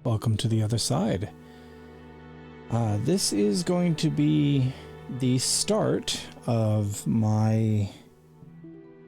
Welcome to the other side. This is going to be the start of my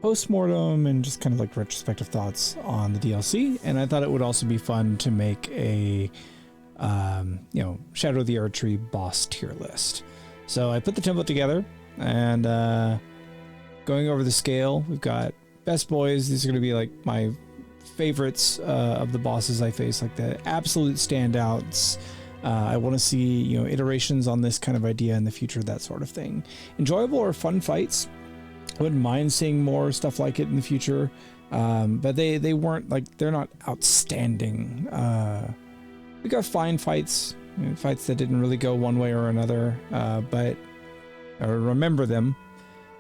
post-mortem and just kind of like retrospective thoughts on the DLC, and I thought it would also be fun to make a Shadow of the Erdtree boss tier list. So I put the template together and going over the scale, we've got best boys. These are going to be like my favorites of the bosses I face, like the absolute standouts. I want to see, iterations on this kind of idea in the future, that sort of thing. Enjoyable or fun fights. I wouldn't mind seeing more stuff like it in the future, but they weren't like, they're not outstanding. We got fine fights, fights that didn't really go one way or another, but I remember them.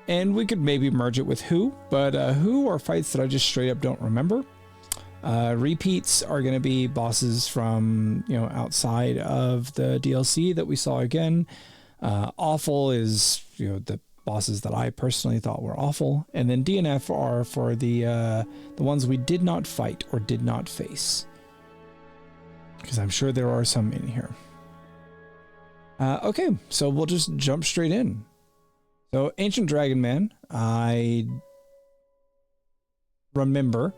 And we could maybe merge it with Who, but Who are fights that I just straight up don't remember. Repeats are going to be bosses from, outside of the DLC that we saw again. Awful is, the bosses that I personally thought were awful. And then DNF are for the ones we did not fight or did not face. Because I'm sure there are some in here. Okay, so we'll just jump straight in. So Ancient Dragon Man, I remember.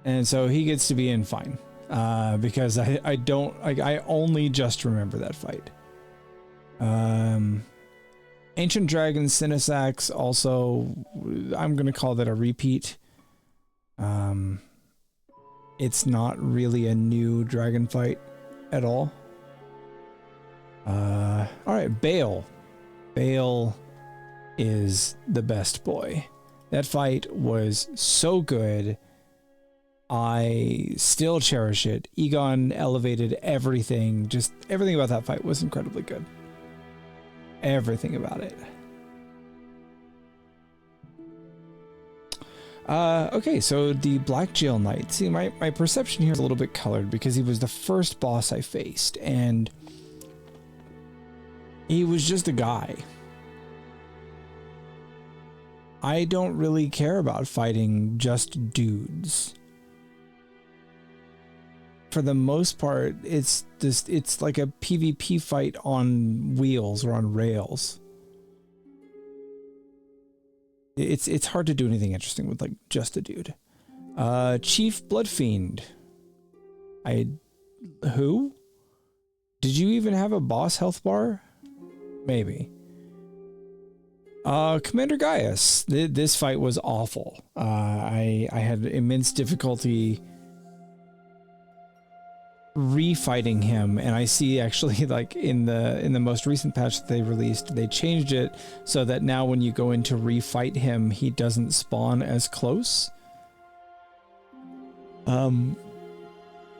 And so he gets to be in fine. Because I only just remember that fight. Ancient Dragon Cinesax, also, I'm going to call that a repeat. It's not really a new dragon fight at all. Alright, Bale. Bale is the best boy. That fight was so good. I still cherish it. Egon elevated everything. Just everything about that fight was incredibly good. Everything about it. Okay, so the Black Jail Knight. See, my perception here is a little bit colored because he was the first boss I faced, and he was just a guy. I don't really care about fighting just dudes. For the most part, it's like a PvP fight on wheels or on rails. It's hard to do anything interesting with like just a dude. Chief Bloodfiend. Who? Did you even have a boss health bar? Maybe. Commander Gaius. This fight was awful. I had immense difficulty refighting him, and I see actually like in the most recent patch that they released, they changed it so that now when you go in to refight him, he doesn't spawn as close.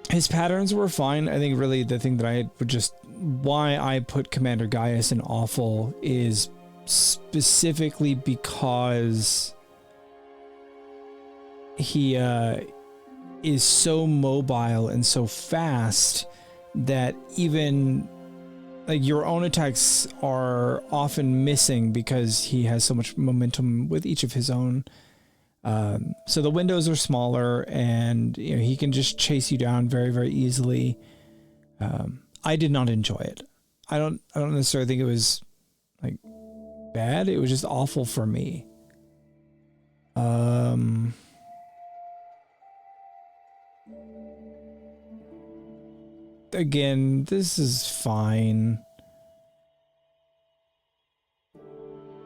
His patterns were fine. I think really the thing that I would just, why I put Commander Gaius in awful is specifically because he is so mobile and so fast that even like your own attacks are often missing because he has so much momentum with each of his own. So the windows are smaller, and he can just chase you down very, very easily. I did not enjoy it. I don't necessarily think it was like bad. It was just awful for me. Again, this is fine.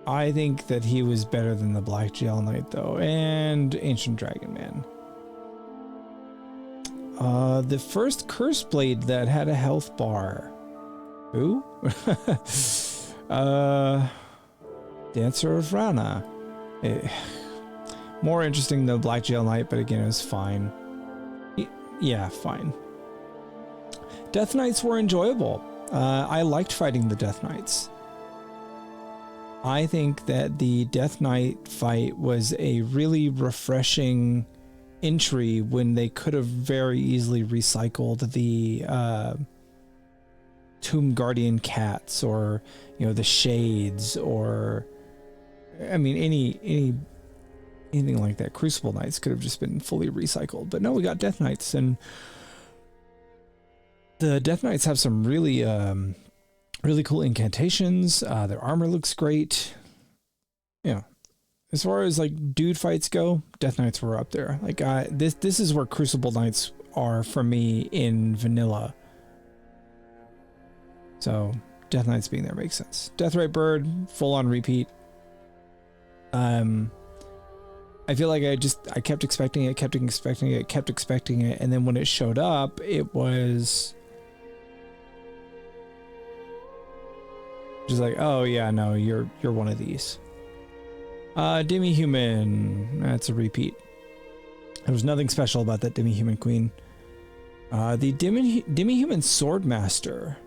I think that he was better than the Black Jail Knight, though, and Ancient Dragon Man. The first Curse Blade that had a health bar. Who? Dancer of Rana. More interesting than Black Jail Knight, but again, it was fine. Yeah, fine. Death Knights were enjoyable. I liked fighting the Death Knights. I think that the Death Knight fight was a really refreshing entry when they could have very easily recycled the Tomb Guardian Cats, or the Shades, or I mean anything like that. Crucible Knights could have just been fully recycled, but no, we got Death Knights, and The Death Knights have some really, really cool incantations. Their armor looks great. Yeah. As far as like dude fights go, Death Knights were up there. Like this is where Crucible Knights are for me in vanilla. So Death Knights being there makes sense. Deathrite Bird, full on repeat. I feel like I kept expecting it, kept expecting it, kept expecting it, and then when it showed up, it was just like, oh yeah, no, you're one of these. Demi-Human, that's a repeat. There was nothing special about that Demi-Human Queen. The Demi-Human Swordmaster.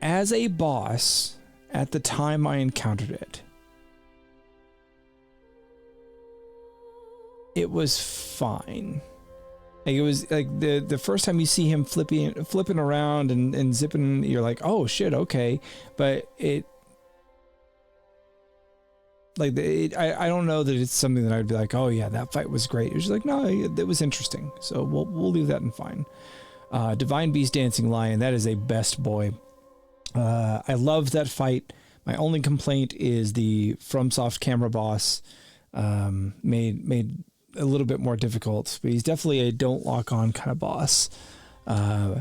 As a boss, at the time I encountered it, it was fine. Like, it was like the first time you see him flipping around and zipping, you're like, oh shit, okay. But it, like, I don't know that it's something that I'd be like, oh yeah, that fight was great. It was just like, no, it was interesting. So we'll leave that in fine. Divine Beast Dancing Lion, that is a best boy. I love that fight. My only complaint is the FromSoft camera boss made a little bit more difficult, but he's definitely a don't lock on kind of boss.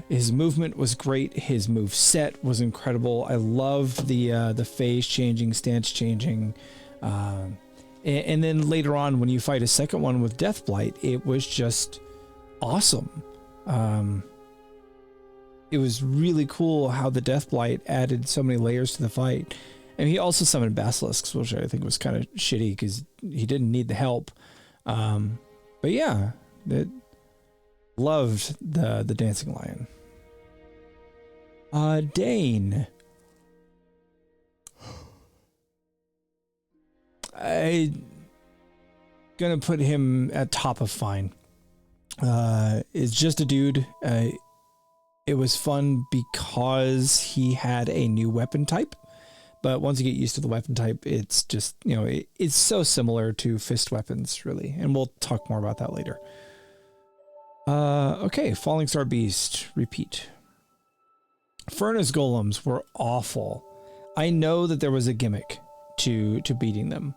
His movement was great. His move set was incredible. I loved the phase changing, stance changing. And then later on, when you fight a second one with Deathblight, it was just awesome. It was really cool how the Deathblight added so many layers to the fight. And he also summoned Basilisks, which I think was kind of shitty because he didn't need the help. But yeah, loved the Dancing Lion. Dane. I'm gonna put him at top of fine. It's just a dude. It was fun because he had a new weapon type, but once you get used to the weapon type, it's just, you know, it's so similar to fist weapons, really, and we'll talk more about that later. Okay, Falling Star Beast, repeat. Furnace Golems were awful. I know that there was a gimmick to beating them.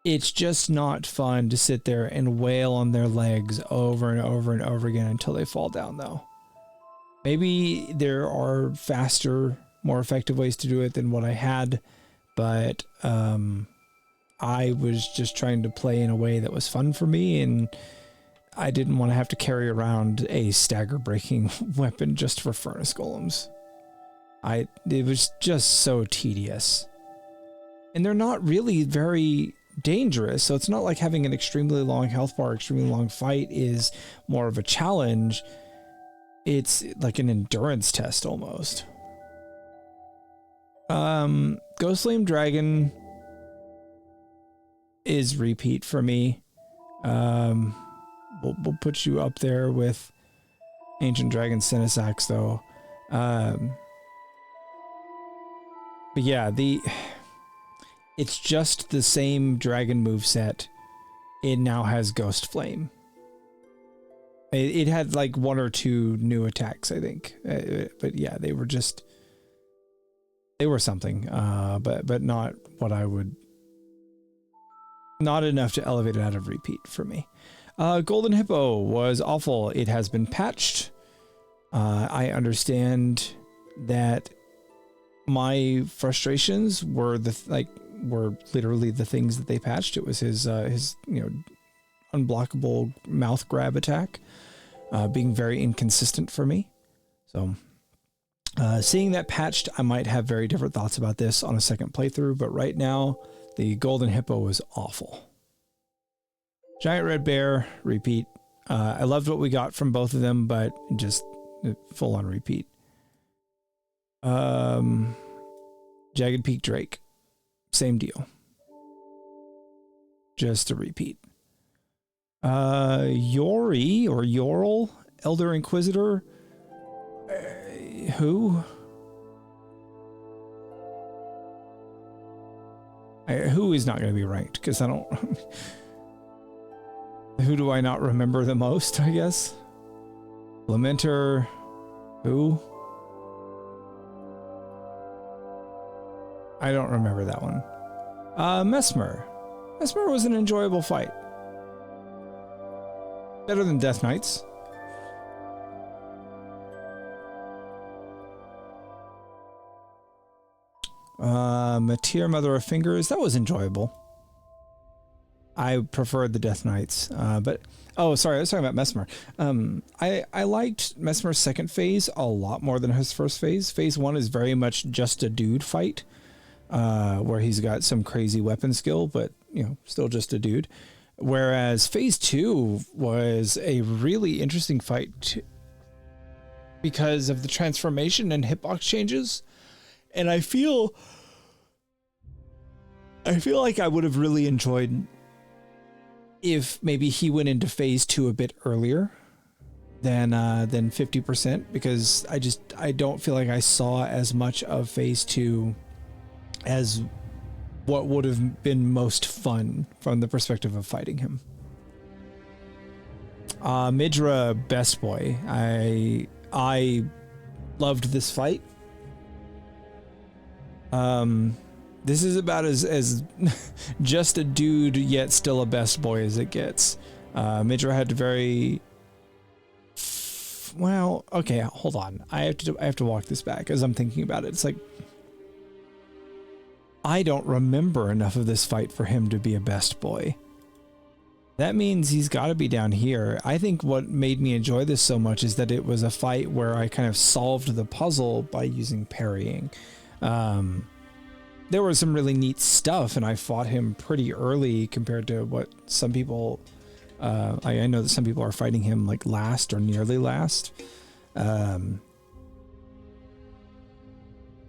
It's just not fun to sit there and wail on their legs over and over and over again until they fall down, though. Maybe there are faster, more effective ways to do it than what I had, but I was just trying to play in a way that was fun for me, and I didn't want to have to carry around a stagger-breaking weapon just for Furnace Golems. It was just so tedious. And they're not really very dangerous, so it's not like having an extremely long health bar, extremely long fight is more of a challenge. It's like an endurance test almost. Ghost Flame Dragon is repeat for me. We'll put you up there with Ancient Dragon Sinisax though. But yeah, it's just the same dragon moveset. It now has Ghost Flame. It had like one or two new attacks, I think. But yeah, they were something. But not what I would... Not enough to elevate it out of repeat for me. Golden Hippo was awful. It has been patched. I understand that my frustrations were were literally the things that they patched. It was his unblockable mouth grab attack being very inconsistent for me. So seeing that patched, I might have very different thoughts about this on a second playthrough, but right now the Golden Hippo was awful. Giant Red Bear, repeat. I loved what we got from both of them, but just full on repeat. Jagged Peak Drake, same deal. Just a repeat. Yori or Yorl, Elder Inquisitor. Who? Who is not going to be ranked because I don't. Who do I not remember the most, I guess? Lamenter. Who? I don't remember that one. Mesmer. Mesmer was an enjoyable fight. Better than Death Knights. Matir, Mother of Fingers. That was enjoyable. I preferred the Death Knights, but oh, sorry, I was talking about Mesmer. I liked Mesmer's second phase a lot more than his first phase. Phase 1 is very much just a dude fight, where he's got some crazy weapon skill, but you know, still just a dude. Whereas phase 2 was a really interesting fight because of the transformation and hitbox changes, and I feel like I would have really enjoyed if maybe he went into phase 2 a bit earlier than 50%, because I don't feel like I saw as much of phase 2 as what would have been most fun from the perspective of fighting him. Midra, best boy. I loved this fight. This is about as just a dude yet still a best boy as it gets. Midra had very well. Okay, hold on. I have to walk this back as I'm thinking about it. It's like I don't remember enough of this fight for him to be a best boy. That means he's got to be down here. I think what made me enjoy this so much is that it was a fight where I kind of solved the puzzle by using parrying. There was some really neat stuff, and I fought him pretty early compared to what some people... I know that some people are fighting him like last or nearly last. But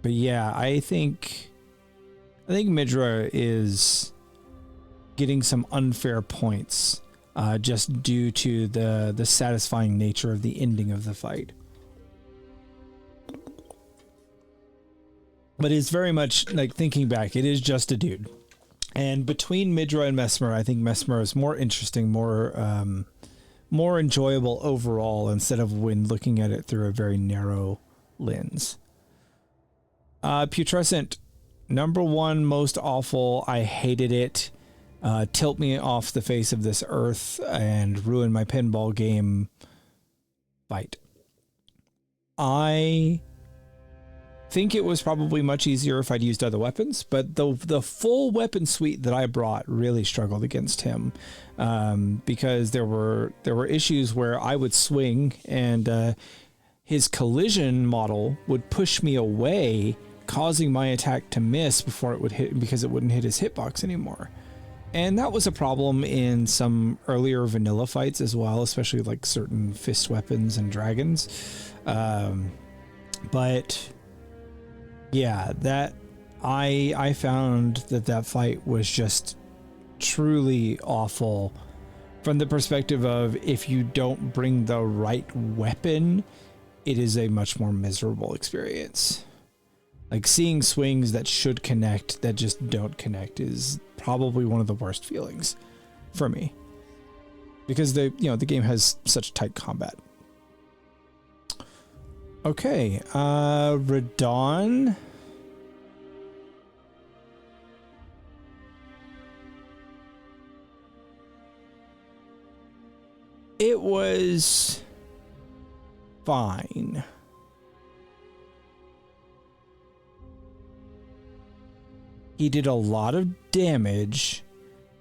yeah, I think Midra is getting some unfair points just due to the satisfying nature of the ending of the fight. But it's very much like, thinking back, it is just a dude. And between Midra and Mesmer, I think Mesmer is more interesting, more enjoyable overall, instead of when looking at it through a very narrow lens. Putrescent, number 1 most awful. I hated it. Tilt me off the face of this earth and ruin my pinball game fight. I think it was probably much easier if I'd used other weapons, but the full weapon suite that I brought really struggled against him, because there were issues where I would swing and his collision model would push me away, causing my attack to miss before it would hit, because it wouldn't hit his hitbox anymore. And that was a problem in some earlier vanilla fights as well, especially like certain fist weapons and dragons. But yeah, that I found that fight was just truly awful from the perspective of, if you don't bring the right weapon, it is a much more miserable experience. Like, seeing swings that should connect that just don't connect is probably one of the worst feelings for me, because the game has such tight combat. Okay, Radon. It was fine. He did a lot of damage,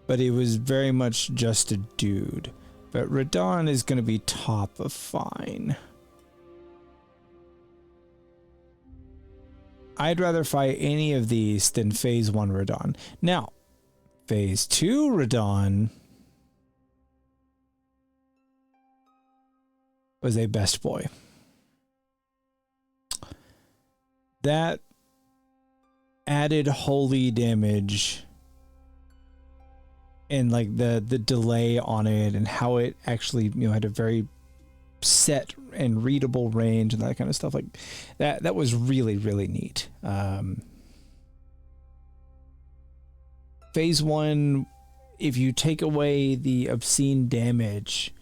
but he was very much just a dude. But Radon is going to be top of fine. I'd rather fight any of these than phase 1 Radon. Now, phase 2 Radon was a best boy. That added holy damage and like the delay on it, and how it actually had a very set and readable range and that kind of stuff, like that was really, really neat. Phase 1 if you take away the obscene damage,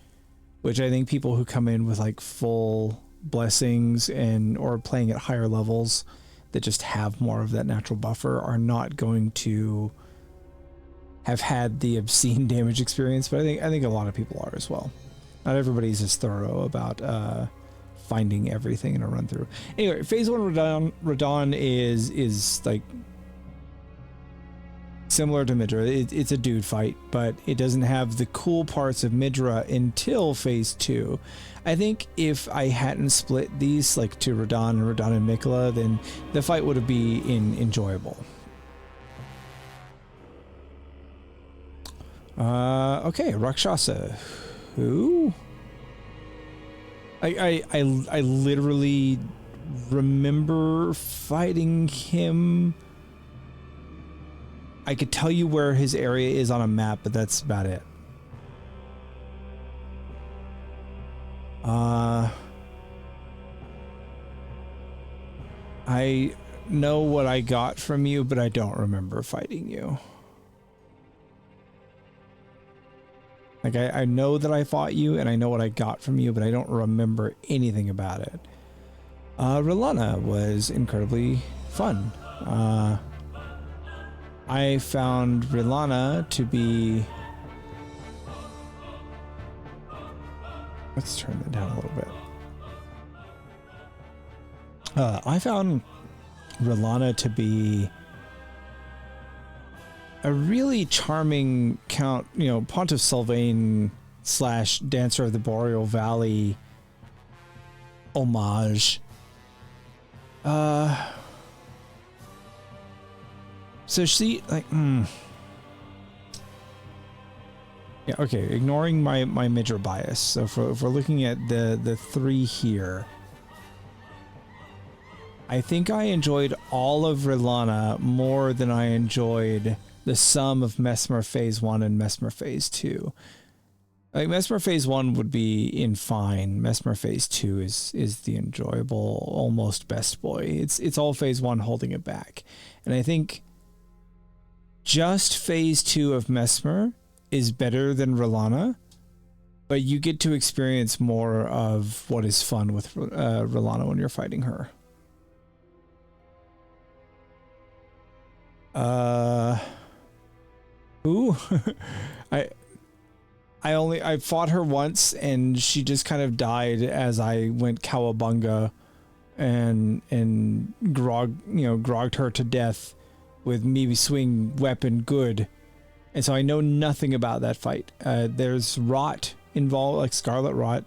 which I think people who come in with like full blessings and or playing at higher levels that just have more of that natural buffer are not going to have had the obscene damage experience, but I think a lot of people are as well. Not everybody's as thorough about finding everything in a run through. Anyway, phase 1 Radon is like similar to Midra. It's a dude fight, but it doesn't have the cool parts of Midra until phase 2. I think if I hadn't split these like to Radon and Mikola, then the fight would have been enjoyable. Okay, Rakshasa. Who? I literally remember fighting him. I could tell you where his area is on a map, but that's about it. I know what I got from you, but I don't remember fighting you. Like, I know that I fought you, and I know what I got from you, but I don't remember anything about it. Rilana was incredibly fun. I found Rilana to be... Let's turn that down a little bit. I found Rilana to be a really charming Pontiff Sylvain / Dancer of the Boreal Valley homage. So she like yeah, okay, ignoring my Midra bias. So if we're looking at the 3 here, I think I enjoyed all of Rilana more than I enjoyed the sum of Mesmer Phase 1 and Mesmer Phase 2. Like, Mesmer Phase 1 would be in fine. Mesmer Phase 2 is the enjoyable, almost best boy. It's all Phase 1 holding it back. And I think just Phase 2 of Mesmer is better than Rilana, but you get to experience more of what is fun with Rilana when you're fighting her. Ooh. I fought her once and she just kind of died as I went cowabunga and grogged her to death with me swing weapon good. And so I know nothing about that fight. There's rot involved, like scarlet rot.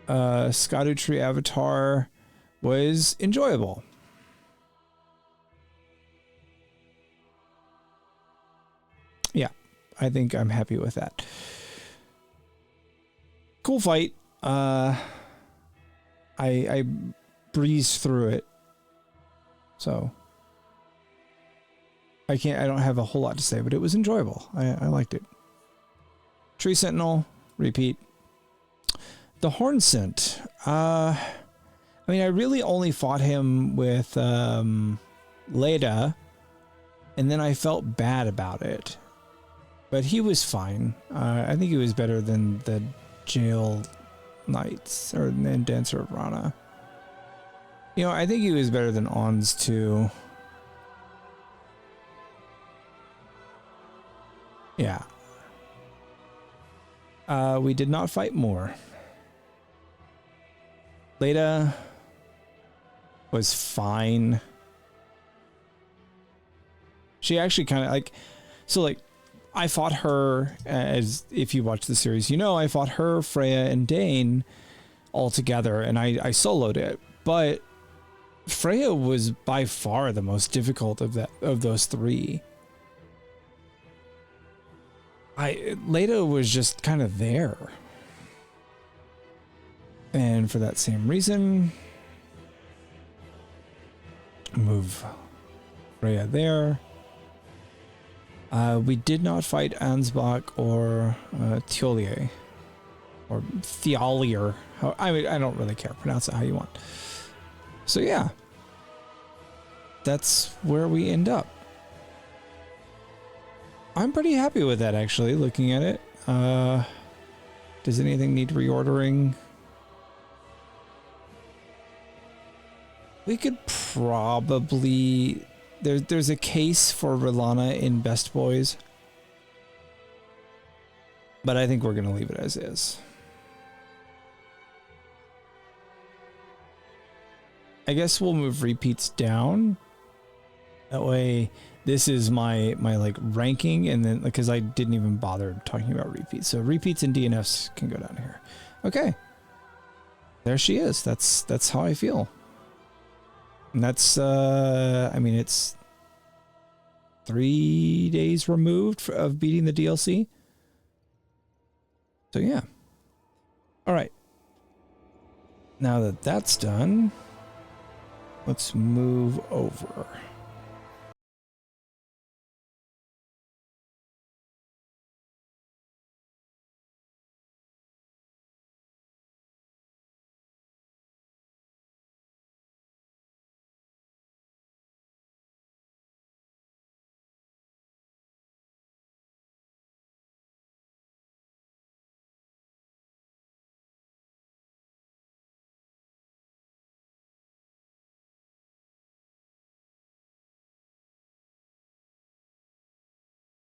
Erdtree avatar was enjoyable. Yeah, I think I'm happy with that. Cool fight. I breezed through it. So I don't have a whole lot to say, but it was enjoyable. I liked it. Tree Sentinel, repeat. The Horn Scent. I mean, I really only fought him with Leda, and then I felt bad about it. But he was fine. I think he was better than the Jail Knights or than Dancer of Rana. I think he was better than Ons too. Yeah. We did not fight more. Leda was fine. She actually kind of I fought her, as if you watch the series, I fought her, Freya, and Dane all together, and I soloed it. But Freya was by far the most difficult of those 3. Leda was just kind of there. And for that same reason, move Freya there. We did not fight Ansbach or Thiolier. Or Thiolier. I don't really care. Pronounce it how you want. So yeah. That's where we end up. I'm pretty happy with that, actually, looking at it. Does anything need reordering? We could probably... There's a case for Rilana in Best Boys. But I think we're going to leave it as is. I guess we'll move repeats down. That way, this is my like ranking, and then because I didn't even bother talking about repeats. So repeats and DNFs can go down here. Okay. There she is. That's how I feel. And that's I mean, it's 3 days removed of beating the DLC. So yeah. All right. Now that that's done, let's move over.